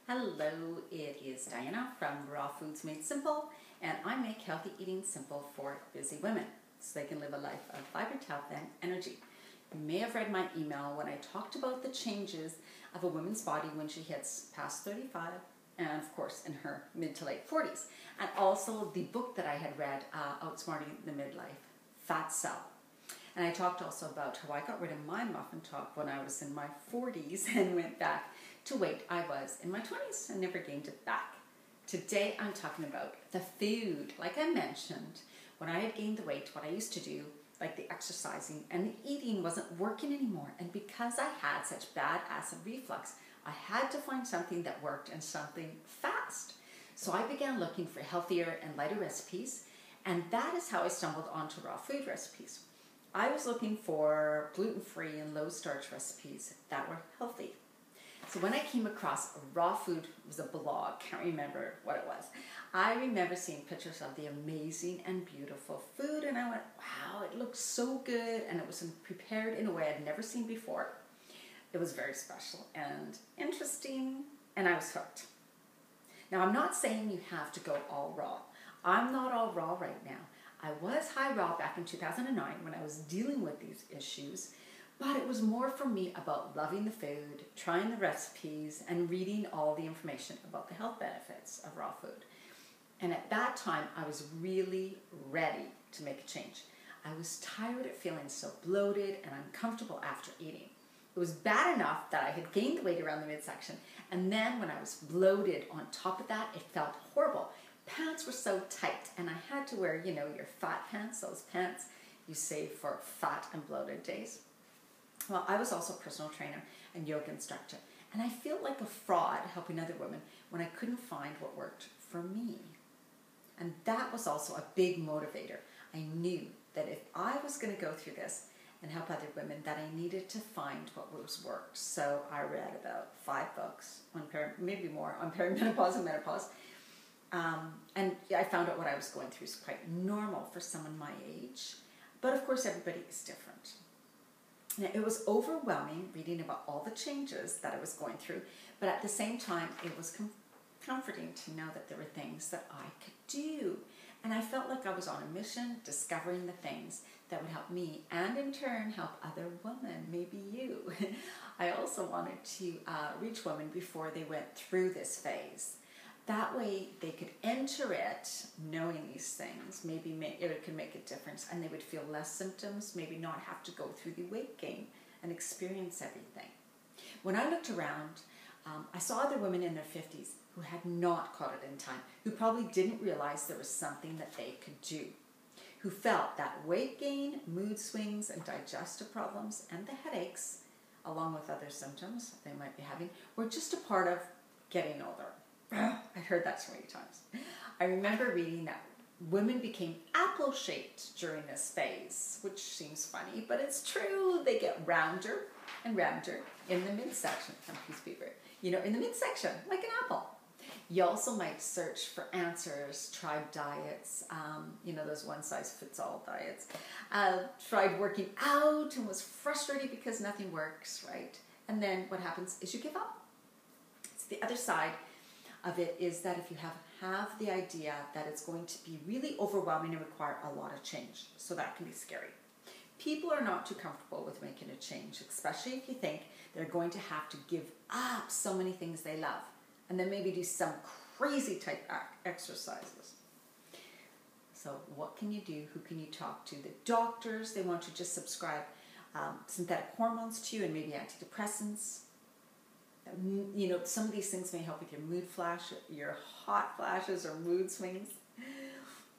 Hello, it is Diana from Raw Foods Made Simple, and I make healthy eating simple for busy women so they can live a life of vibrant health and energy. You may have read my email when I talked about the changes of a woman's body when she hits past 35 and of course in her mid to late 40s, and also the book that I had read, Outsmarting the Midlife Fat Cell. And I talked also about how I got rid of my muffin top when I was in my 40s and went back to weight I was in my 20s and never gained it back. Today I'm talking about the food. Like I mentioned, when I had gained the weight, what I used to do, like the exercising and the eating, wasn't working anymore. And because I had such bad acid reflux, I had to find something that worked and something fast. So I began looking for healthier and lighter recipes, and that is how I stumbled onto raw food recipes. I was looking for gluten-free and low-starch recipes that were healthy. So when I came across raw food, it was a blog, can't remember what it was. I remember seeing pictures of the amazing and beautiful food, and I went, wow, it looks so good, and it was prepared in a way I'd never seen before. It was very special and interesting, and I was hooked. Now, I'm not saying you have to go all raw. I'm not all raw right now. I was high raw back in 2009 when I was dealing with these issues, but it was more for me about loving the food, trying the recipes, and reading all the information about the health benefits of raw food. And at that time, I was really ready to make a change. I was tired of feeling so bloated and uncomfortable after eating. It was bad enough that I had gained the weight around the midsection, and then when I was bloated on top of that, it felt horrible. Pants were so tight, and I had to wear, your fat pants, those pants you save for fat and bloated days. Well, I was also a personal trainer and yoga instructor, and I feel like a fraud helping other women when I couldn't find what worked for me. And that was also a big motivator. I knew that if I was going to go through this and help other women, that I needed to find what worked. So I read about 5 books on maybe more on perimenopause and menopause. And I found out what I was going through is quite normal for someone my age. But of course, everybody is different. Now, it was overwhelming reading about all the changes that I was going through, but at the same time, it was comforting to know that there were things that I could do. And I felt like I was on a mission, discovering the things that would help me and in turn help other women, maybe you. I also wanted to reach women before they went through this phase. That way they could enter it knowing these things. Maybe it could make a difference, and they would feel less symptoms, maybe not have to go through the weight gain and experience everything. When I looked around, I saw other women in their 50s who had not caught it in time, who probably didn't realize there was something that they could do, who felt that weight gain, mood swings, and digestive problems, and the headaches, along with other symptoms they might be having, were just a part of getting older. I heard that so many times. I remember reading that women became apple-shaped during this phase, which seems funny, but it's true. They get rounder and rounder in the midsection. Some people, in the midsection, like an apple. You also might search for answers, tried diets, those one-size-fits-all diets. Tried working out and was frustrated because nothing works, right? And then what happens is you give up. It's the other side of it is that if you have the idea that it's going to be really overwhelming and require a lot of change, so that can be scary. People are not too comfortable with making a change, especially if you think they're going to have to give up so many things they love, and then maybe do some crazy type exercises. So what can you do? Who can you talk to? The doctors, they want to just prescribe synthetic hormones to you and maybe antidepressants. Some of these things may help with your mood flash, your hot flashes or mood swings.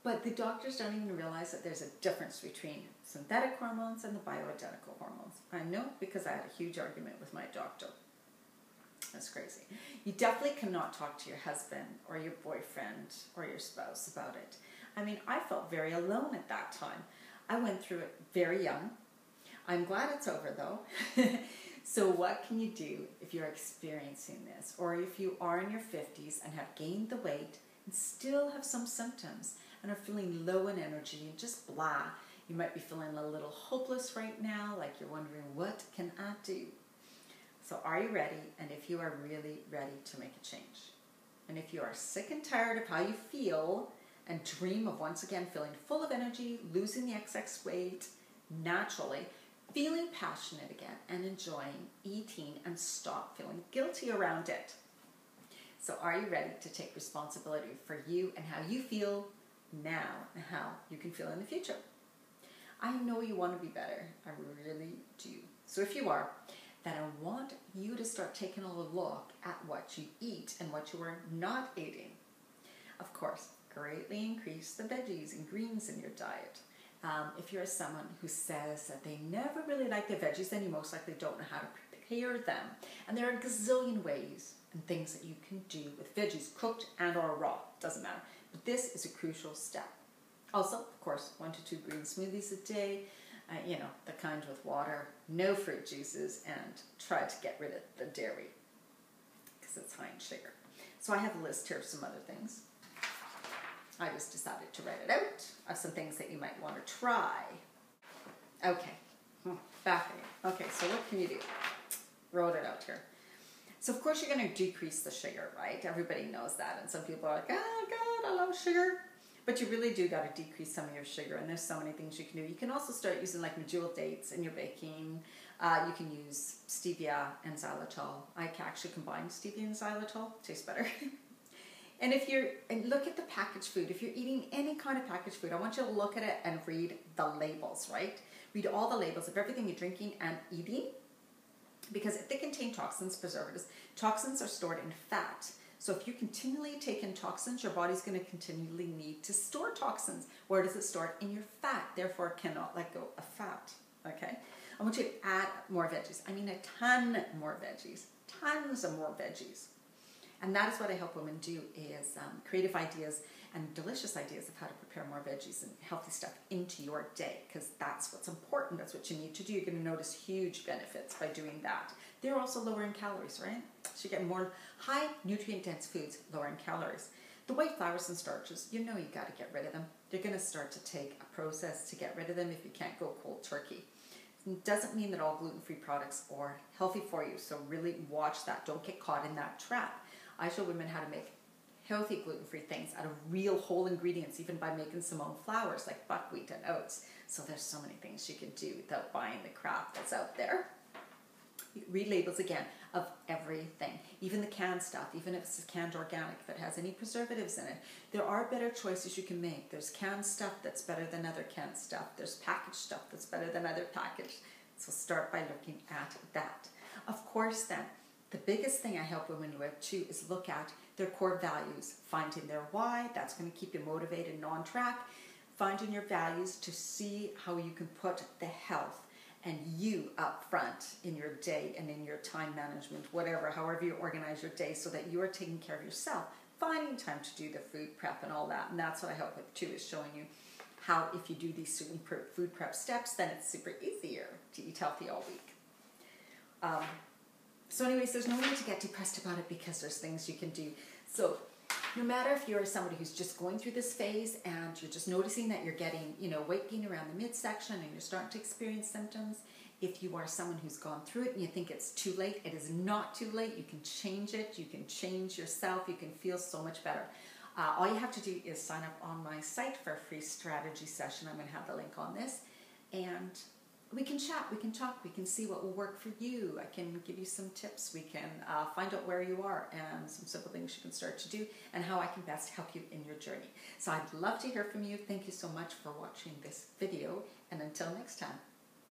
But the doctors don't even realize that there's a difference between synthetic hormones and the bioidentical hormones. I know because I had a huge argument with my doctor. That's crazy. You definitely cannot talk to your husband or your boyfriend or your spouse about it. I felt very alone at that time. I went through it very young. I'm glad it's over though. So what can you do if you're experiencing this, or if you are in your 50s and have gained the weight and still have some symptoms and are feeling low in energy and just blah? You might be feeling a little hopeless right now, like you're wondering, what can I do? So are you ready? And if you are really ready to make a change, and if you are sick and tired of how you feel and dream of once again feeling full of energy, losing the excess weight naturally, feeling passionate again, and enjoying eating and stop feeling guilty around it. So are you ready to take responsibility for you and how you feel now and how you can feel in the future? I know you want to be better. I really do. So if you are, then I want you to start taking a look at what you eat and what you are not eating. Of course, greatly increase the veggies and greens in your diet. If you're someone who says that they never really like the veggies, then you most likely don't know how to prepare them. And there are a gazillion ways and things that you can do with veggies, cooked and or raw, doesn't matter. But this is a crucial step. Also, of course, 1 to 2 green smoothies a day, the kind with water, no fruit juices, and try to get rid of the dairy because it's high in sugar. So I have a list here of some other things. I just decided to write it out of some things that you might want to try. Okay, back again. Okay, so what can you do? Wrote it out here. So of course you're going to decrease the sugar, right? Everybody knows that, and some people are like, oh God, I love sugar. But you really do got to decrease some of your sugar, and there's so many things you can do. You can also start using like medjool dates in your baking. You can use stevia and xylitol. I can actually combine stevia and xylitol. Tastes better. And look at the packaged food. If you're eating any kind of packaged food, I want you to look at it and read the labels, right? Read all the labels of everything you're drinking and eating, because if they contain toxins, preservatives, toxins are stored in fat. So if you continually take in toxins, your body's going to continually need to store toxins. Where does it store it? In your fat. Therefore, it cannot let go of fat. Okay? I want you to add more veggies. I mean a ton more veggies. Tons of more veggies. And that is what I help women do, is creative ideas and delicious ideas of how to prepare more veggies and healthy stuff into your day, because that's what's important. That's what you need to do. You're going to notice huge benefits by doing that. They're also lower in calories, right? So you get more high nutrient-dense foods, lower in calories. The white flours and starches, you got to get rid of them. They're going to start to take a process to get rid of them if you can't go cold turkey. It doesn't mean that all gluten-free products are healthy for you, so really watch that. Don't get caught in that trap. I show women how to make healthy gluten-free things out of real whole ingredients, even by making some own flours like buckwheat and oats. So there's so many things you can do without buying the crap that's out there. Read labels again of everything, even the canned stuff, even if it's canned organic, if it has any preservatives in it. There are better choices you can make. There's canned stuff that's better than other canned stuff. There's packaged stuff that's better than other packaged. So start by looking at that. Of course then, the biggest thing I help women with too is look at their core values, finding their why. That's going to keep you motivated and on track. Finding your values to see how you can put the health and you up front in your day and in your time management, whatever, however you organize your day, so that you are taking care of yourself, finding time to do the food prep and all that. And that's what I help with too, is showing you how if you do these certain food prep steps, then it's super easier to eat healthy all week. So anyways, there's no need to get depressed about it, because there's things you can do. So no matter if you're somebody who's just going through this phase and you're just noticing that you're getting, weight gain around the midsection and you're starting to experience symptoms, if you are someone who's gone through it and you think it's too late, it is not too late. You can change it. You can change yourself. You can feel so much better. All you have to do is sign up on my site for a free strategy session. I'm going to have the link on this. And we can chat, we can talk, we can see what will work for you. I can give you some tips. We can find out where you are and some simple things you can start to do and how I can best help you in your journey. So I'd love to hear from you. Thank you so much for watching this video, and until next time.